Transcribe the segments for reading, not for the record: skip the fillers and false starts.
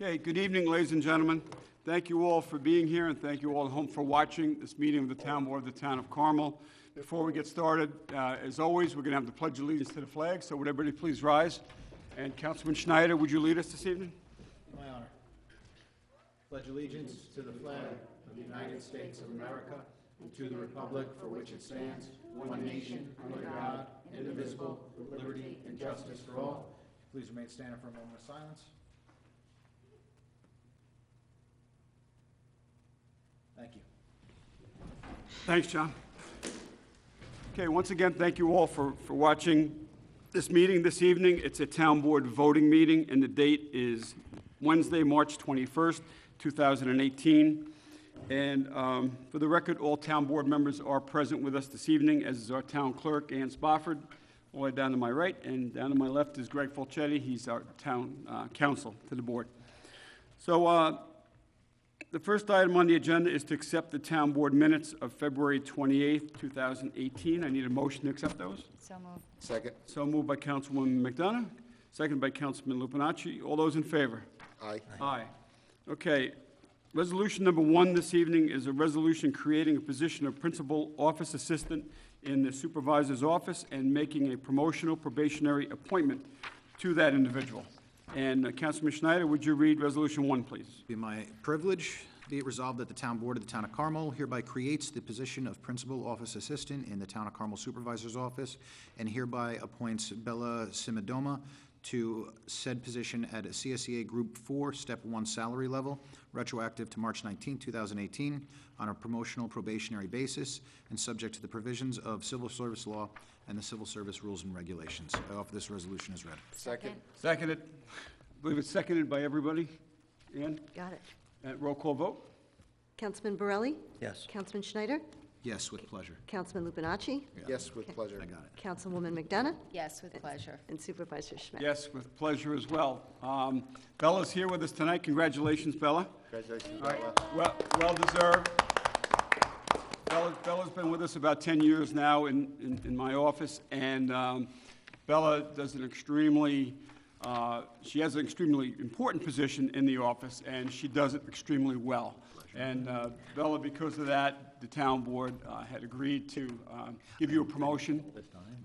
Okay, good evening, ladies and gentlemen. Thank you all for being here, and thank you all at home for watching this meeting of the Town Board of the Town of Carmel. Before we get started, as always, we're going to have the Pledge of Allegiance to the flag, so would everybody please rise? And Councilman Schneider, would you lead us this evening? My honor. Pledge allegiance to the flag of the United States of America and to the republic for which it stands, one nation, under God, indivisible, with liberty and justice for all. Please remain standing for a moment of silence. Thank you. Thanks, John. Okay, once again, thank you all for watching this meeting this evening. It's a Town Board voting meeting, and the date is Wednesday, March 21st, 2018. And for the record, all Town Board members are present with us this evening, as is our Town Clerk, Ann Spofford, all the way down to my right, and down to my left is Greg Fulchetti. He's our Town Counsel to the Board. So the first item on the agenda is to accept the Town Board minutes of February 28th, 2018. I need a motion to accept those. So moved. Second. So moved by Councilwoman McDonough, seconded by Councilman Lupinacci. All those in favor? Aye. Aye. Okay. Resolution number 1 this evening is a resolution creating a position of Principal Office Assistant in the Supervisor's Office and making a promotional probationary appointment to that individual. And Councilman Schneider, would you read Resolution 1, please? Be my privilege. Be it resolved that the Town Board of the Town of Carmel hereby creates the position of Principal Office Assistant in the Town of Carmel Supervisor's Office and hereby appoints Bella Simidoma to said position at a CSEA Group 4, Step 1 salary level, retroactive to March 19, 2018, on a promotional probationary basis and subject to the provisions of civil service law and the civil service rules and regulations. I offer this resolution as read. Second. Seconded. I believe it's seconded by everybody. Ann? Got it. Roll call vote? Councilman Borelli? Yes. Councilman Schneider? Yes, with pleasure. Councilman Lupinacci? Yes, with pleasure. I got it. Councilwoman McDonough? Yes, with pleasure. And Supervisor Schmidt? Yes, with pleasure as well. Bella's here with us tonight. Congratulations, Bella. Congratulations, All Bella. right, well deserved. Bella's been with us about 10 years now in my office, and Bella does an extremely, she has an extremely important position in the office, and she does it extremely well. And Bella, because of that, the Town Board had agreed to give you a promotion,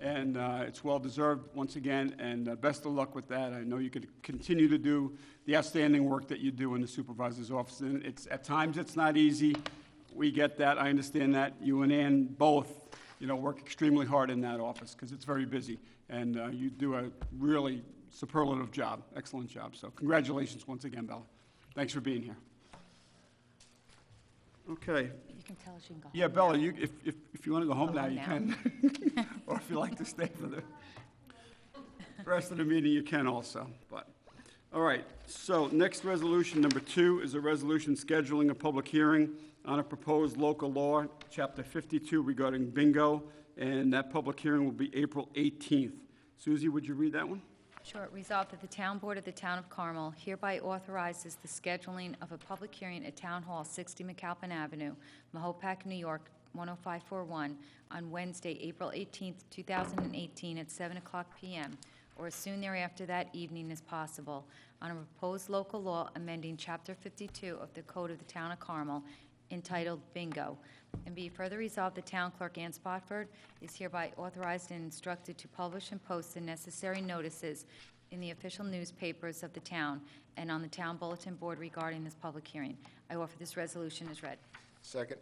and it's well-deserved once again, and best of luck with that. I know you could continue to do the outstanding work that you do in the Supervisor's Office, and at times it's not easy. We get that, I understand that. You and Ann both, work extremely hard in that office because it's very busy, and you do a really superlative job, excellent job. So congratulations once again, Bella. Thanks for being here. Okay. You can tell she can go home. Yeah, Bella, now. if you want to go home Go now, home you now. can. Or if you like to stay for the rest of the meeting, you can also. But all right, so next resolution, number 2, is a resolution scheduling a public hearing on a proposed local law, Chapter 52, regarding bingo, and that public hearing will be April 18th. Susie, would you read that one? Sure. Resolved that the Town Board of the Town of Carmel hereby authorizes the scheduling of a public hearing at Town Hall, 60 McAlpin Avenue, Mahopac, New York, 10541, on Wednesday, April 18th, 2018, at 7 o'clock p.m., or as soon thereafter that evening as possible, on a proposed local law amending Chapter 52 of the Code of the Town of Carmel, entitled Bingo. And be further resolved, the Town Clerk, Ann Spofford, is hereby authorized and instructed to publish and post the necessary notices in the official newspapers of the town and on the Town Bulletin Board regarding this public hearing. I offer this resolution as read. Second.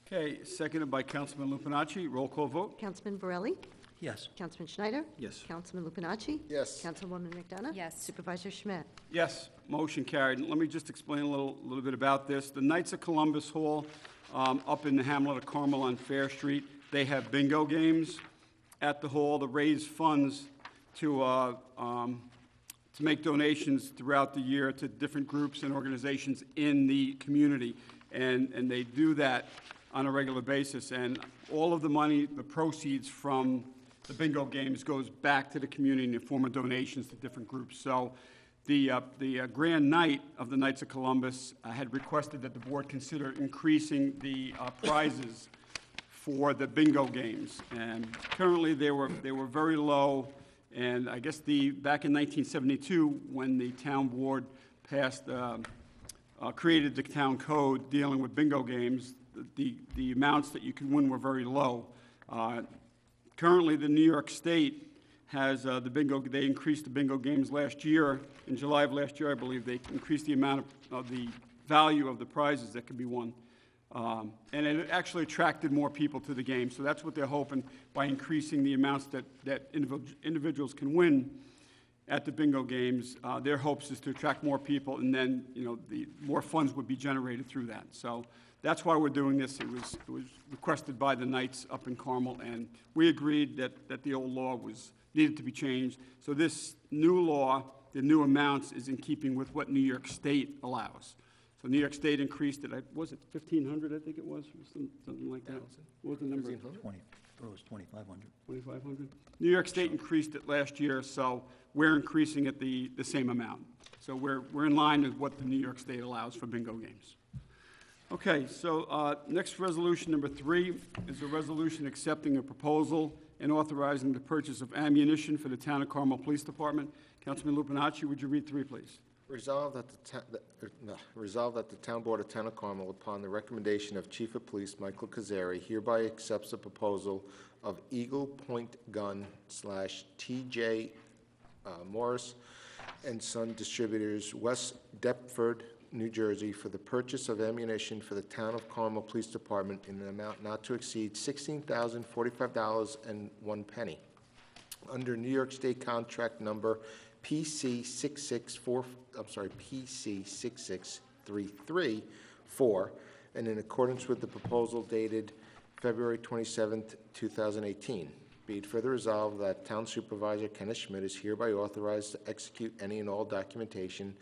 Okay, seconded by Councilman Lupinacci. Roll call vote? Councilman Borelli? Yes. Councilman Schneider? Yes. Councilman Lupinacci? Yes. Councilwoman McDonough? Yes. Supervisor Schmidt? Yes, motion carried. Let me just explain a little bit about this. The Knights of Columbus Hall, up in the hamlet of Carmel on Fair Street, they have bingo games at the hall to raise funds to make donations throughout the year to different groups and organizations in the community. And they do that on a regular basis. And all of the money, the proceeds from the bingo games goes back to the community in the form of donations to different groups. So the Grand Knight of the Knights of Columbus had requested that the board consider increasing the prizes for the bingo games. And currently they were very low. And I guess back in 1972, when the town board created the town code dealing with bingo games, the amounts that you can win were very low. Currently, the New York State has the bingo, they increased the bingo games last year. In July of last year, I believe, they increased the amount of the value of the prizes that could be won. And it actually attracted more people to the game. So that's what they're hoping by increasing the amounts that individuals can win at the bingo games. Their hopes is to attract more people, and then, the more funds would be generated through that. So that's why we're doing this. It was requested by the Knights up in Carmel, and we agreed that the old law needed to be changed. So this new law, the new amounts, is in keeping with what New York State allows. So New York State increased it, was it 1,500, I think it was, or something like that? What was the number? 20, it was 2,500. 2,500? New York State increased it last year, so we're increasing it the same amount. So we're in line with what the New York State allows for bingo games. Okay, so next resolution, number 3, is a resolution accepting a proposal and authorizing the purchase of ammunition for the Town of Carmel Police Department. Councilman Lupinacci, would you read 3, please? Resolved that the Town Board of Town of Carmel, upon the recommendation of Chief of Police Michael Kazari, hereby accepts the proposal of Eagle Point Gun / TJ Morris and Son Distributors, West Deptford, New Jersey, for the purchase of ammunition for the Town of Carmel Police Department in an amount not to exceed $16,045.01 under New York State contract number PC 6633-4, and in accordance with the proposal dated February 27th, 2018. Be it further resolved that Town Supervisor Kenneth Schmidt is hereby authorized to execute any and all documentation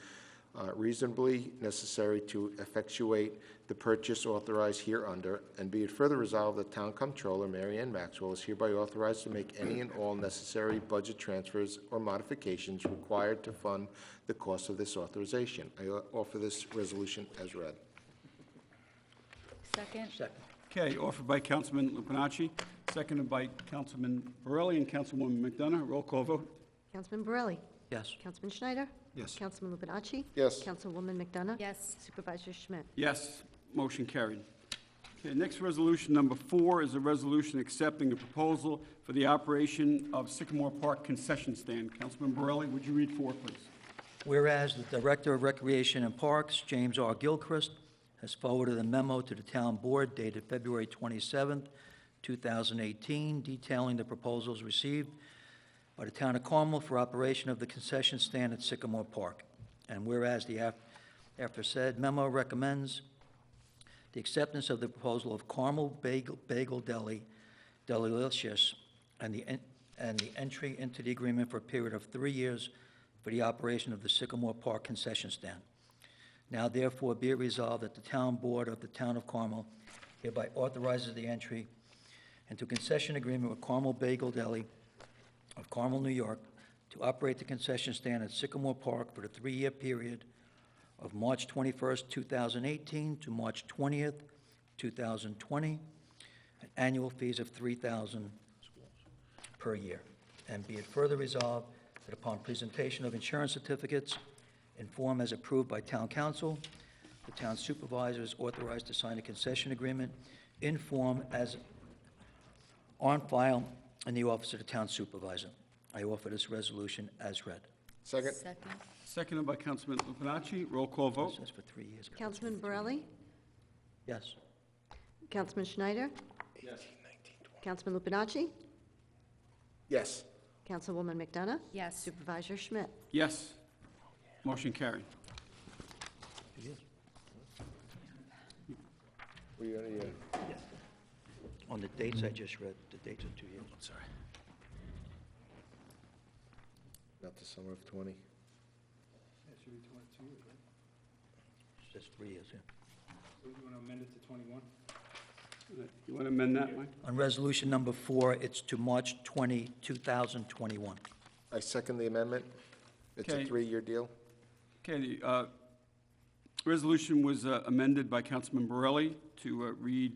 reasonably necessary to effectuate the purchase authorized hereunder, and be it further resolved that Town Comptroller Mary Ann Maxwell is hereby authorized to make any and all necessary budget transfers or modifications required to fund the cost of this authorization. I offer this resolution as read. Second? Second. Okay, offered by Councilman Lupinacci, seconded by Councilman Borelli and Councilwoman McDonough. Roll call vote. Councilman Borelli? Yes. Councilman Schneider? Yes. Councilman Lupinacci? Yes. Councilwoman McDonough? Yes. Supervisor Schmidt? Yes, motion carried. Okay, next resolution, number 4, is a resolution accepting a proposal for the operation of Sycamore Park concession stand. Councilman Borelli, would you read 4, please? Whereas the Director of Recreation and Parks, James R. Gilchrist, has forwarded a memo to the Town Board dated February 27th, 2018, detailing the proposals received by the Town of Carmel for operation of the concession stand at Sycamore Park. And whereas the aforesaid memo recommends the acceptance of the proposal of Carmel Bagel Deli, Delicious, and the entry into the agreement for a period of 3 years for the operation of the Sycamore Park concession stand. Now therefore be it resolved that the Town Board of the Town of Carmel hereby authorizes the entry into concession agreement with Carmel Bagel Deli of Carmel, New York, to operate the concession stand at Sycamore Park for the 3-year period of March 21st, 2018 to March 20th, 2020, at annual fees of $3,000 per year. And be it further resolved that upon presentation of insurance certificates in form as approved by Town Council, the Town Supervisor is authorized to sign a concession agreement in form as on file in the office of the Town Supervisor. I offer this resolution as read. Second? Second? Seconded by Councilman Lupinacci. Roll call vote. This is for 3 years. Councilman Borelli? Yes. Councilman Schneider? Yes. Councilman Lupinacci? Yes. Councilwoman McDonough? Yes. Supervisor Schmidt? Yes, motion carried. We already, On the dates I just read, the dates are 2 years. Sorry. not the summer of 20. It's just 3 years, yeah. You want to amend it to 21? You want to amend that, Mike? On resolution number 4, it's to March 20, 2021. I second the amendment. It's a Okay. 3-year deal. Okay, the resolution was amended by Councilman Borelli to read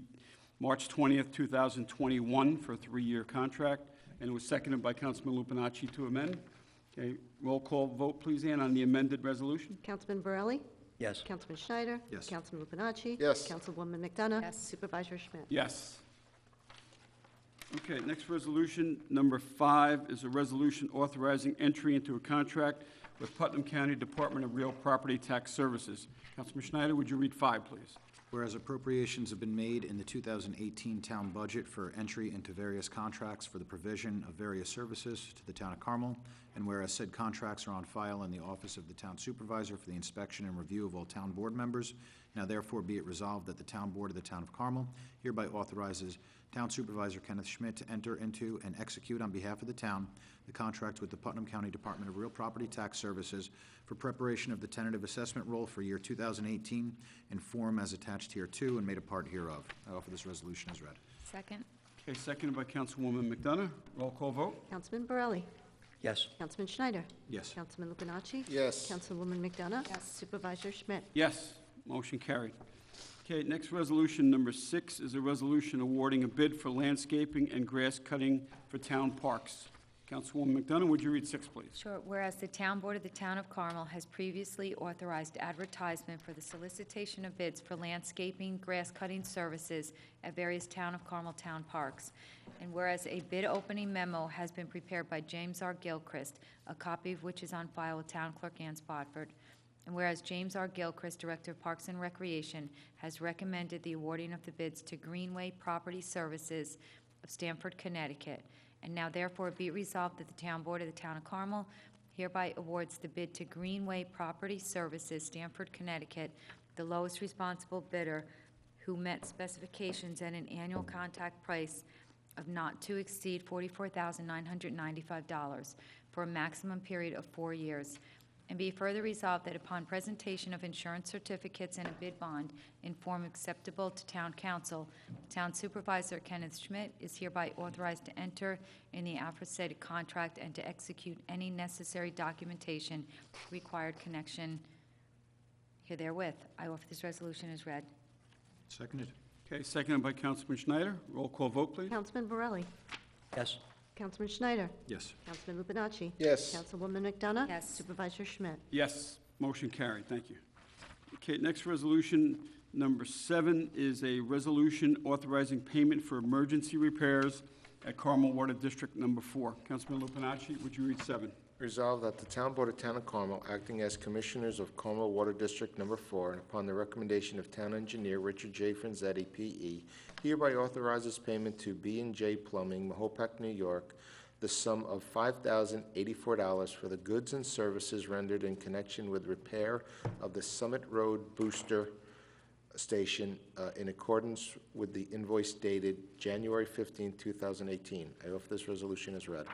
March 20th, 2021 for a 3-year contract, and it was seconded by Councilman Lupinacci to amend. Okay, roll call vote, please, Ann, on the amended resolution? Councilman Borelli? Yes. Councilman Schneider? Yes. Councilman Lupinacci? Yes. Councilwoman McDonough? Yes. Supervisor Schmidt? Yes. Okay, next resolution, number 5, is a resolution authorizing entry into a contract with Putnam County Department of Real Property Tax Services. Councilman Schneider, would you read 5, please? Whereas appropriations have been made in the 2018 town budget for entry into various contracts for the provision of various services to the town of Carmel, and whereas said contracts are on file in the office of the town supervisor for the inspection and review of all town board members, now therefore be it resolved that the town board of the town of Carmel hereby authorizes Town Supervisor Kenneth Schmidt to enter into and execute on behalf of the town the contract with the Putnam County Department of Real Property Tax Services for preparation of the tentative assessment roll for year 2018 in form as attached here to and made a part hereof. I offer this resolution as read. Second. Okay, seconded by Councilwoman McDonough. Roll call vote? Councilman Borelli? Yes. Councilman Schneider? Yes. Councilman Lupinacci? Yes. Councilwoman McDonough? Yes. Supervisor Schmidt? Yes, motion carried. Okay, next resolution, number 6, is a resolution awarding a bid for landscaping and grass cutting for town parks. Councilwoman McDonough, would you read 6, please? Sure. Whereas the Town Board of the Town of Carmel has previously authorized advertisement for the solicitation of bids for landscaping, grass cutting services at various Town of Carmel town parks. And whereas a bid opening memo has been prepared by James R. Gilchrist, a copy of which is on file with Town Clerk Ann Spofford. And whereas James R. Gilchrist, Director of Parks and Recreation, has recommended the awarding of the bids to Greenway Property Services of Stamford, Connecticut. And now therefore be it resolved that the Town Board of the Town of Carmel hereby awards the bid to Greenway Property Services, Stamford, Connecticut, the lowest responsible bidder who met specifications at an annual contract price of not to exceed $44,995 for a maximum period of 4 years. And be further resolved that upon presentation of insurance certificates and a bid bond in form acceptable to town council, Town Supervisor Kenneth Schmidt is hereby authorized to enter in the aforesaid contract and to execute any necessary documentation required connection herewith. I offer this resolution as read. Seconded. Okay, seconded by Councilman Schneider. Roll call vote, please. Councilman Borelli? Yes. Councilman Schneider? Yes. Councilman Lupinacci? Yes. Councilwoman McDonough? Yes. Supervisor Schmidt? Yes, motion carried. Thank you. Okay, next resolution, number 7, is a resolution authorizing payment for emergency repairs at Carmel Water District Number 4. Councilman Lupinacci, would you read 7? Resolved that the Town Board of Town of Carmel, acting as Commissioners of Carmel Water District Number 4, and upon the recommendation of Town Engineer Richard J. Franzetti, P.E., hereby authorizes payment to B&J Plumbing, Mahopac, New York, the sum of $5,084 for the goods and services rendered in connection with repair of the Summit Road Booster Station in accordance with the invoice dated January 15, 2018. I offer this resolution as read.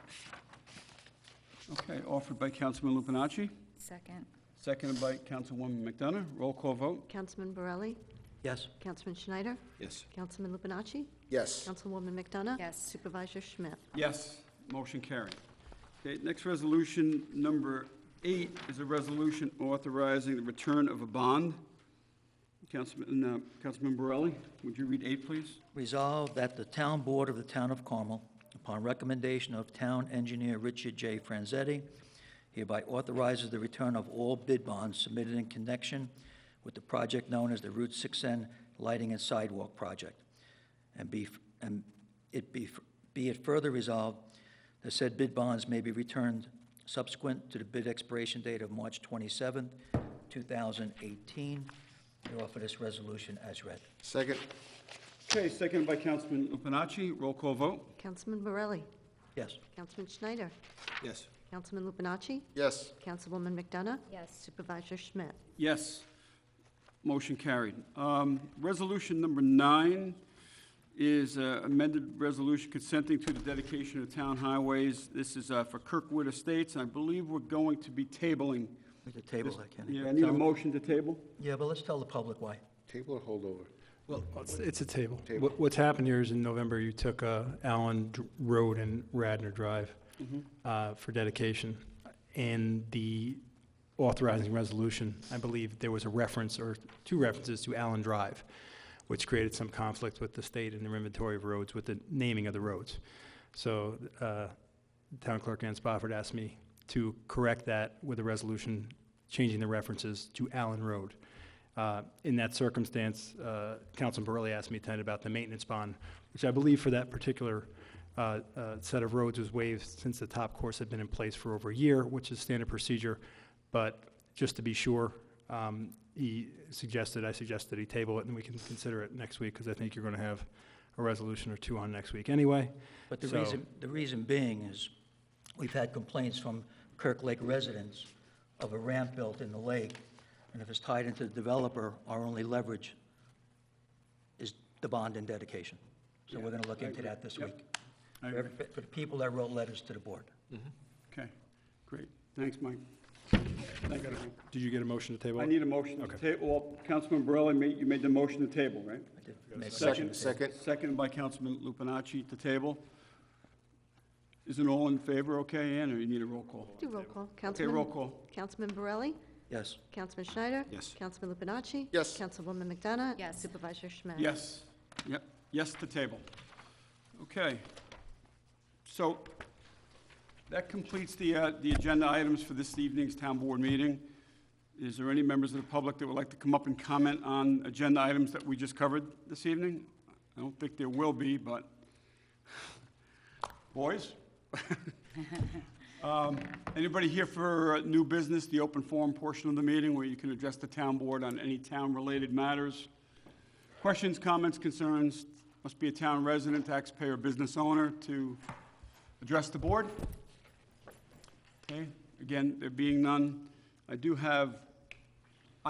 Okay, offered by Councilman Lupinacci, Second. seconded by Councilwoman McDonough. Roll call vote? Councilman Borelli? Yes. Councilman Schneider? Yes. Councilman Lupinacci? Yes. Councilwoman McDonough? Yes. Supervisor Schmidt? Yes, motion carried. Okay, next resolution, number 8, is a resolution authorizing the return of a bond. Councilman Borelli, would you read 8, please? Resolved that the Town Board of the Town of Carmel, upon recommendation of Town Engineer Richard J. Franzetti, hereby authorizes the return of all bid bonds submitted in connection with the project known as the Route 6N Lighting and Sidewalk Project. And be it further resolved that said bid bonds may be returned subsequent to the bid expiration date of March 27, 2018. I offer this resolution as read. Second. Okay, seconded by Councilman Lupinacci. Roll call vote? Councilman Borelli? Yes. Councilman Schneider? Yes. Councilman Lupinacci? Yes. Councilwoman McDonough? Yes. Supervisor Schmidt? Yes. Motion carried. Resolution number 9 is amended resolution consenting to the dedication of town highways. This is for Kirkwood Estates. I believe we're going to be tabling. We could table that, Kenny. Yeah, I need a motion to table. Yeah, but let's tell the public why. Table or holdover? Well, it's a table. Table. What's happened here is in November, you took Allen Road and Radnor Drive for dedication. In the authorizing resolution, I believe there was a reference or 2 references to Allen Drive, which created some conflict with the state and their inventory of roads with the naming of the roads. So Town Clerk Ann Spofford asked me to correct that with a resolution changing the references to Allen Road. In that circumstance, Councilman Borelli asked me tonight about the maintenance bond, which I believe for that particular set of roads was waived since the top course had been in place for over a year, which is standard procedure. But just to be sure, I suggested he table it, and we can consider it next week, because I think you're going to have a resolution or two on next week anyway. But the So- reason being is, we've had complaints from Kirk Lake residents of a ramp built in the lake, and if it's tied into the developer, our only leverage is the bond and dedication. So we're gonna look into that this Yep. week. I For agree. for the people that wrote letters to the board. Okay, great. Thanks, Mike. Thank you. Did you get a motion to table I it? need a motion to Okay. table, well, Councilman Borelli, you made the motion to table, right? I did make a Second. motion to table. Second. Seconded by Councilman Lupinacci to table. Isn't all in favor okay, Ann, or you need a roll call? Do roll call. Okay, roll call. Councilman Borelli? Yes. Councilman Schneider? Yes. Councilman Lupinacci? Yes. Councilwoman McDonough? Yes. Supervisor Schmidt? Yes, yep, yes to table. Okay. So that completes the agenda items for this evening's town board meeting. Is there any members of the public that would like to come up and comment on agenda items that we just covered this evening? I don't think there will be, but, boys? Anybody here for new business, the open forum portion of the meeting, where you can address the town board on any town-related matters? Questions, comments, concerns? Must be a town resident, taxpayer, business owner to address the board. Okay, again, there being none, I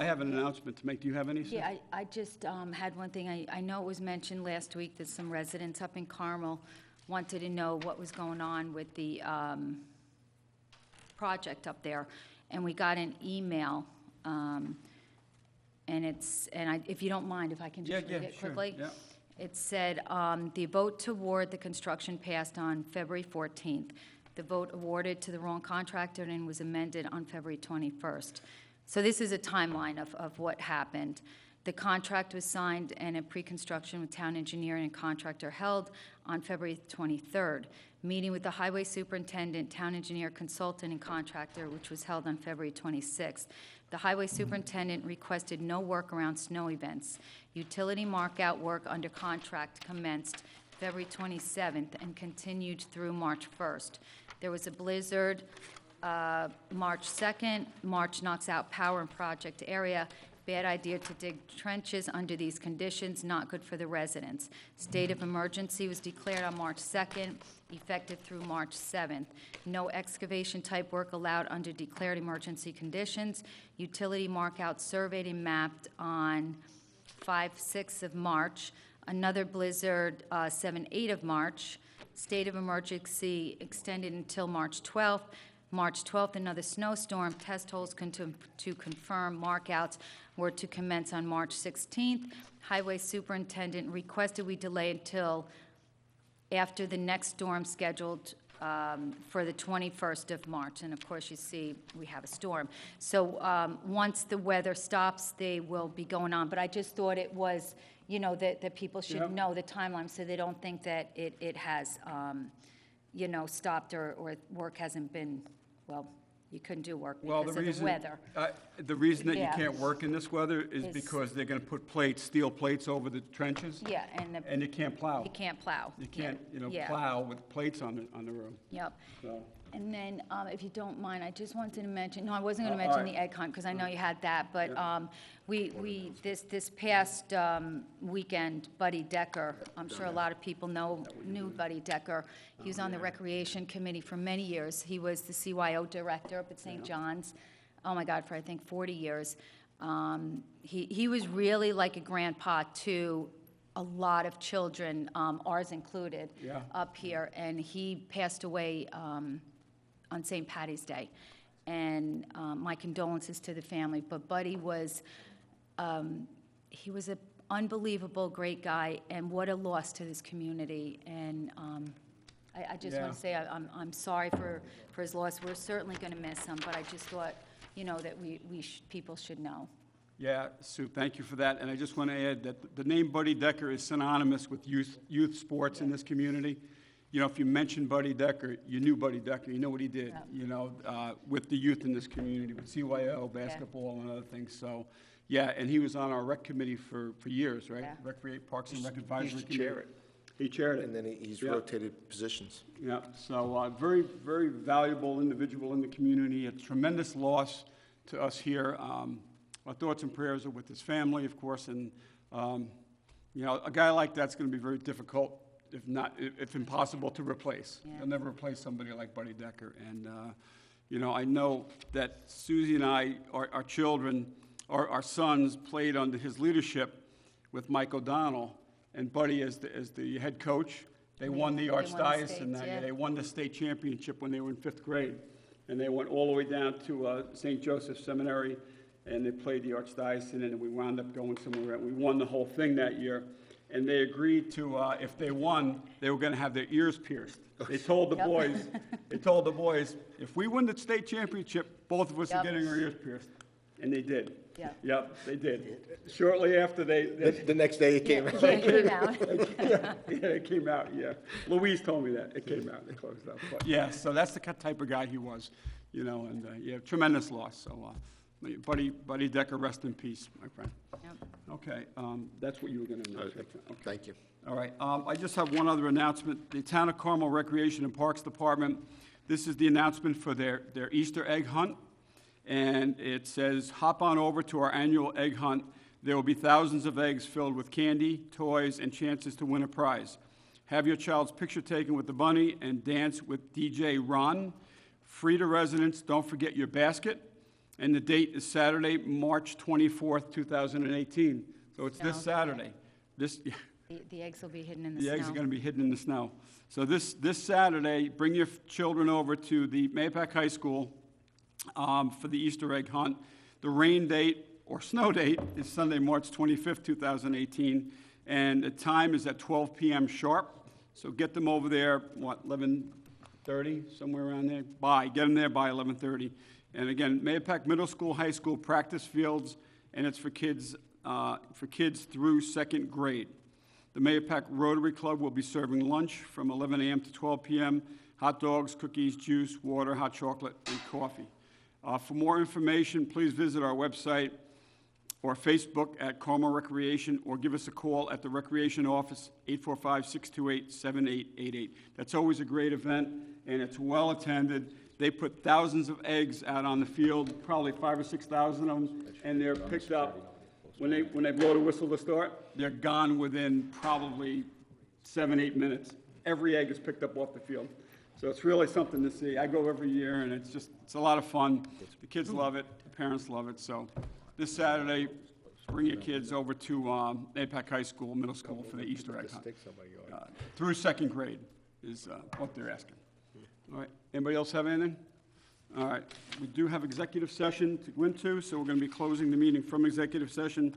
have an announcement to make. Do you have any, Sue? Yeah, I just had one thing. I know it was mentioned last week that some residents up in Carmel wanted to know what was going on with the project up there. And we got an email, and if you don't mind, if I can just read it sure, quickly. yeah. It said, the vote toward the construction passed on February 14th. The vote awarded to the wrong contractor and was amended on February 21st. So this is a timeline of what happened. The contract was signed and a pre-construction with town engineer and contractor held on February 23rd. Meeting with the highway superintendent, town engineer, consultant, and contractor, which was held on February 26th. The highway superintendent requested no work around snow events. Utility mark-out work under contract commenced February 27th and continued through March 1st. There was a blizzard March 2nd. March knocks out power in project area. Bad idea to dig trenches under these conditions, not good for the residents. State of emergency was declared on March 2nd, effective through March 7th. No excavation type work allowed under declared emergency conditions. Utility mark-out surveyed and mapped on 5-6 of March. Another blizzard, 7-8 of March. State of emergency extended until March 12th. March 12th, another snowstorm. Test holes to confirm markouts were to commence on March 16th. Highway superintendent requested we delay until after the next storm scheduled for the 21st of March. And of course, you see, we have a storm. So once the weather stops, they will be going on. But I just thought it was, you know, that people Yeah. should know the timeline so they don't think that it has, you know, stopped or work hasn't been, well, you couldn't do work Well, because of the weather. The reason that you Yeah. can't work in this weather is Is- because they're gonna put plates, steel plates over the trenches, Yeah, and you can't plow. you can't plow. You can't, Yeah. plow with plates on the road, Yep. so. And then, if you don't mind, I just wanted to mention, no, I wasn't going to all mention the EdCon, because I know you had that, but this past weekend, Buddy Decker, I'm sure a lot of people knew Buddy Decker. He was on the Recreation Committee for many years. He was the CYO director up at St. John's, oh my God, for I think 40 years. He was really like a grandpa to a lot of children, ours included, Yeah. up here, and he passed away on St. Patty's Day. And my condolences to the family. But Buddy was, he was an unbelievable, great guy, and what a loss to this community. And I just Yeah. want to say I'm sorry for his loss. We're certainly going to miss him, but I just thought, you know, that people should know. Yeah, Sue, thank you for that, and I just want to add that the name Buddy Decker is synonymous with youth sports in this community. you know, if you mentioned Buddy Decker, you knew Buddy Decker, you know what he did, Yep. you know, with the youth in this community, with CYO, basketball, and other things, so, yeah, and he was on our rec committee for years, right? Yeah. Recreate Parks and Rec He Advisory used to Committee. chair it, He chaired it. and then he's Yeah. rotated positions. Yeah, so very, very valuable individual in the community, a tremendous loss to us here. Our thoughts and prayers are with his family, of course, and, you know, a guy like that's going to be very difficult, if impossible, to replace. Yeah. You'll never replace somebody like Buddy Decker. And, you know, I know that Susie and I, our children, our sons played under his leadership with Mike O'Donnell, and Buddy as the head coach. They won the They won the Archdiocese states, that year. yeah. They won the state championship when they were in 5th grade. And they went all the way down to St. Joseph Seminary, and they played the Archdiocese, and then we wound up going somewhere. We won the whole thing that year. And they agreed to, if they won, they were going to have their ears pierced. They told the boys, if we win the state championship, both of us are Yep. getting our ears pierced. And they did. Yep. Yep, they did. Shortly after The next day it came out. Yeah, it came out. yeah, it came out, yeah. Louise told me that. It came out, it closed up. But, yeah, so that's the type of guy he was, you know, and, yeah, tremendous loss. So, Buddy Decker, rest in peace, my friend. Yep. Okay, that's what you were going to announce. Okay. Thank you. All right, I just have one other announcement. The Town of Carmel Recreation and Parks Department, this is the announcement for their Easter egg hunt. And it says, hop on over to our annual egg hunt. There will be thousands of eggs filled with candy, toys, and chances to win a prize. Have your child's picture taken with the bunny and dance with DJ Ron. Free to residents, don't forget your basket. And the date is Saturday, March 24th, 2018. So it's this Sounds Saturday. This, The eggs will be hidden in the the snow. eggs are going to be hidden in the snow. So this Saturday, bring your children over to the Mahopac High School for the Easter egg hunt. The rain date or snow date is Sunday, March 25th, 2018, and the time is at 12 p.m. sharp. So get them over there, 11:30, somewhere around there? Get them there by 11:30. And again, Mahopac Middle School, High School practice fields, and it's for kids through 2nd grade. The Mahopac Rotary Club will be serving lunch from 11 a.m. to 12 p.m., hot dogs, cookies, juice, water, hot chocolate, and coffee. For more information, please visit our website or Facebook at Carmel Recreation, or give us a call at the Recreation Office, 845-628-7888. That's always a great event, and it's well-attended. They put thousands of eggs out on the field, probably 5,000 or 6,000 of them, and they're picked up. When they blow the whistle to start, they're gone within probably 7-8 minutes. Every egg is picked up off the field. So it's really something to see. I go every year, and it's a lot of fun. The kids love it, the parents love it. So this Saturday, bring your kids over to Mahopac High School, middle school, for the Easter egg hunt. Through 2nd grade is what they're asking. All right, anybody else have anything? All right, we do have executive session to go into, so we're going to be closing the meeting from executive session.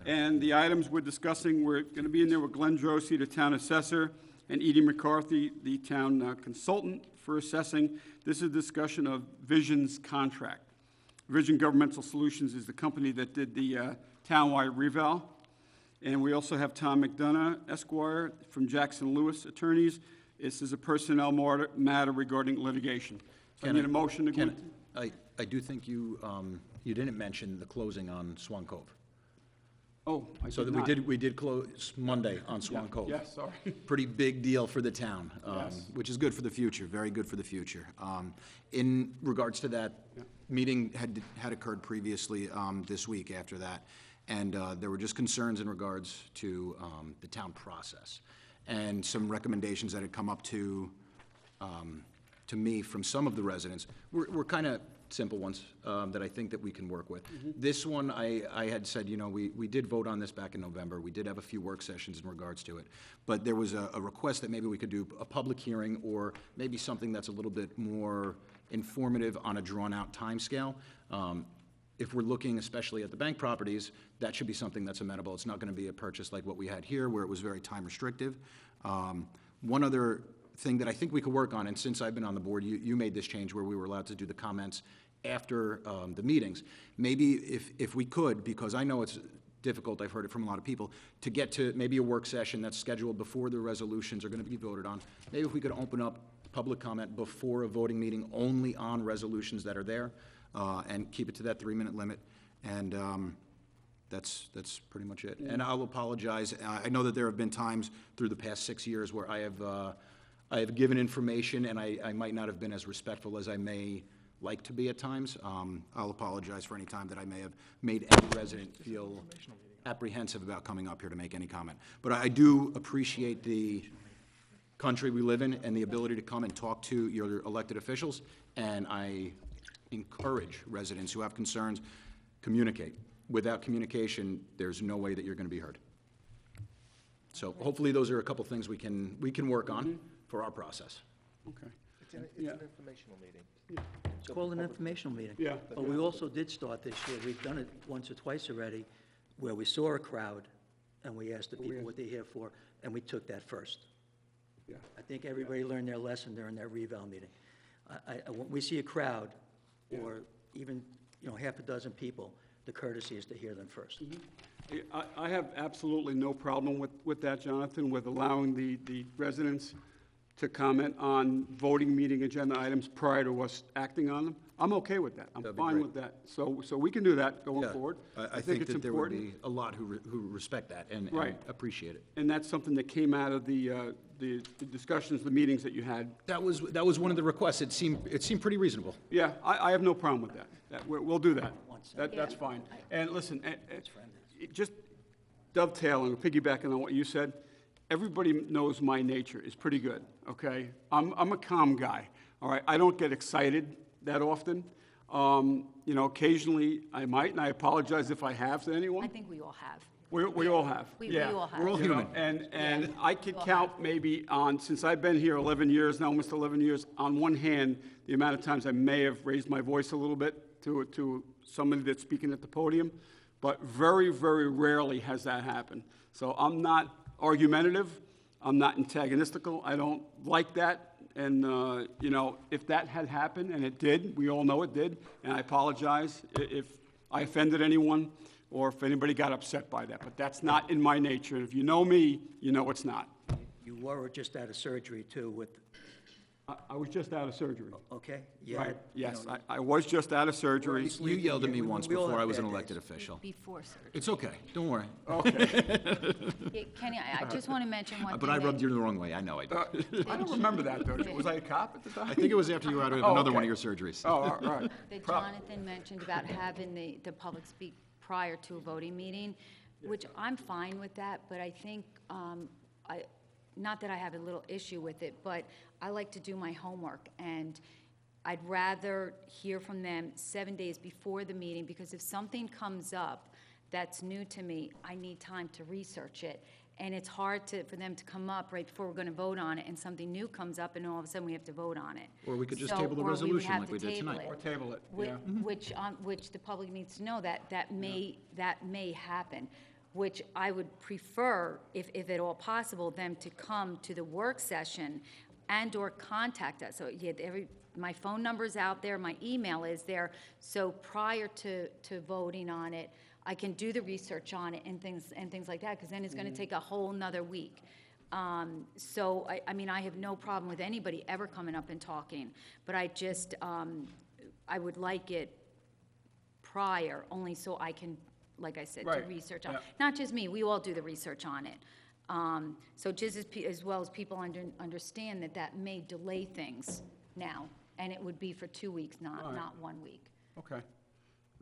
And the items we're discussing, we're going to be in there with Glenn Drosy, the town assessor, and Edie McCarthy, the town consultant for assessing. This is a discussion of Vision's contract. Vision Governmental Solutions is the company that did the townwide reval. And we also have Tom McDonough, Esquire, from Jackson Lewis Attorneys. This is a personnel matter regarding litigation. So I need a motion to go into. I do think you didn't mention the closing on Swan Cove. Oh, I So did that not. we did close Monday on Swan Cove. Yes, sorry. Pretty big deal for the town, Yes. which is good for the future, very good for the future. In regards to that, meeting had occurred previously this week after that, and there were just concerns in regards to the town process, and some recommendations that had come up to me from some of the residents were kind of simple ones that I think that we can work with. This one, I had said, you know, we did vote on this back in November. We did have a few work sessions in regards to it. But there was a request that maybe we could do a public hearing, or maybe something that's a little bit more informative on a drawn-out timescale. If we're looking especially at the bank properties, that should be something that's amenable. It's not going to be a purchase like what we had here, where it was very time restrictive. One other thing that I think we could work on, and since I've been on the board, you made this change where we were allowed to do the comments after the meetings. Maybe if we could, because I know it's difficult, I've heard it from a lot of people, to get to maybe a work session that's scheduled before the resolutions are going to be voted on. Maybe if we could open up public comment before a voting meeting only on resolutions that are there, and keep it to that 3-minute limit. And that's pretty much it. And I'll apologize. I know that there have been times through the past 6 years where I have given information, and I might not have been as respectful as I may like to be at times. I'll apologize for any time that I may have made any resident feel apprehensive about coming up here to make any comment. But I do appreciate the country we live in and the ability to come and talk to your elected officials, and I encourage residents who have concerns, communicate. Without communication, there's no way that you're going to be heard. So hopefully those are a couple things we can work on for our process. Okay. It's an informational meeting. It's called an informational meeting. Yeah. But we also did start this year, we've done it once or twice already, where we saw a crowd, and we asked the people what they're here for, and we took that first. Yeah. I think everybody learned their lesson during that reval meeting. When we see a crowd, or even, half a dozen people, the courtesy is to hear them first. I have absolutely no problem with that, Jonathan, with allowing the residents to comment on voting meeting agenda items prior to us acting on them. I'm okay with that. I'm That'd be fine great. with that. So we can do that going Yeah, forward. I think it's that there would important. be a lot who respect that and Right. appreciate it. And that's something that came out of the discussions, the meetings that you had. That was one of the requests. It seemed pretty reasonable. Yeah, I have no problem with that. We'll do that. That's fine. And listen, just dovetailing, piggybacking on what you said, everybody knows my nature is pretty good, okay? I'm a calm guy, all right? I don't get excited that often. Occasionally I might, and I apologize if I have to anyone. I think we all have. We all have. We Yeah. all have. We're all You know, human. And I could count maybe on, since I've been here 11 years, now almost 11 years, on one hand, the amount of times I may have raised my voice a little bit to somebody that's speaking at the podium, but very, very rarely has that happened. So I'm not argumentative, I'm not antagonistical, I don't like that. And, if that had happened, and it did, we all know it did, and I apologize if I offended anyone, or if anybody got upset by that, but that's not in my nature, and if you know me, you know it's not. You were just out of surgery, too, with, I was just out of surgery. okay? You Right, had, yes, I was just out of surgery. You yelled at me we- once we all before have I was an bad elected days. official. Before surgery. It's okay, don't worry. Yeah, Kenny, I just want to mention one thing. But I rubbed that- you the wrong way, I know I did. I don't remember that, though. Was I a cop at the time? I think it was after you were out of Oh, another one of okay. your surgeries. Oh, all right. That Jonathan mentioned about having the public speak prior to a voting meeting, which I'm fine with that, but I think, not that I have a little issue with it, but I like to do my homework, and I'd rather hear from them 7 days before the meeting, because if something comes up that's new to me, I need time to research it. And it's hard for them to come up right before we're going to vote on it, and something new comes up, and all of a sudden we have to vote on it. Or we could just So- table the or we would resolution have like to we did table tonight. it. Or table it, Whi- yeah. Which the public needs to know that may happen, which I would prefer, if at all possible, them to come to the work session and/or contact us. So, yeah, my phone number's out there, my email is there, so prior to voting on it, I can do the research on it and things like that, because then it's gonna take a whole nother week. So, I mean, I have no problem with anybody ever coming up and talking, but I just, I would like it prior, only so I can, like I said, do Right, research on, yeah. not just me, we all do the research on it. So just as well as people understand that may delay things now, and it would be for 2 weeks, not 1 week. Okay,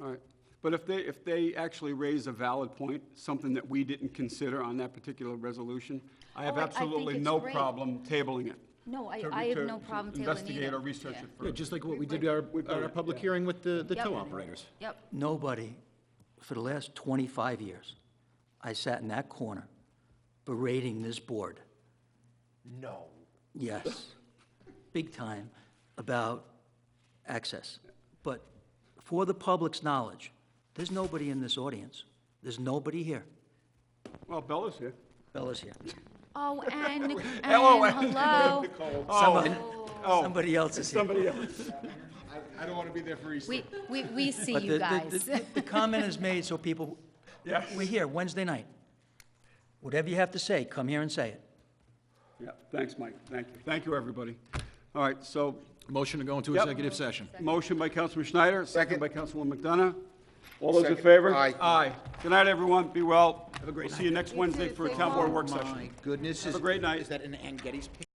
all right. But if they actually raise a valid point, something that we didn't consider on that particular resolution, I have Oh, I think absolutely it's no great. problem tabling it. No, to- I have to- no to problem tabling Investigate either. or research Yeah. it Yeah, further. just like what we did at We've done our it, public yeah. hearing with the Yep. tow operators. Yep, nobody, for the last 25 years, I sat in that corner berating this board. No. Yes, big time, about access. But for the public's knowledge, there's nobody in this audience. There's nobody here. Well, Bella's here. Bella's here. oh, and Hello, hello. Somebody, Oh, somebody else is here. somebody else. I don't want to be there for Easter. We see But you guys. the comment is made so people, Yes. We're here Wednesday night. Whatever you have to say, come here and say it. Yeah, thanks, Mike. Thank you. Thank you, everybody. All right, so Motion to go into Yep. executive session. motion by Councilman Schneider, second Second. by Councilwoman McDonough. All those in Second. favor? Aye. Aye. Good night, everyone. Be well. Have a great See you next Wednesday for a town board work session. My goodness. Have a great night. Is that an Ann Getty's picture?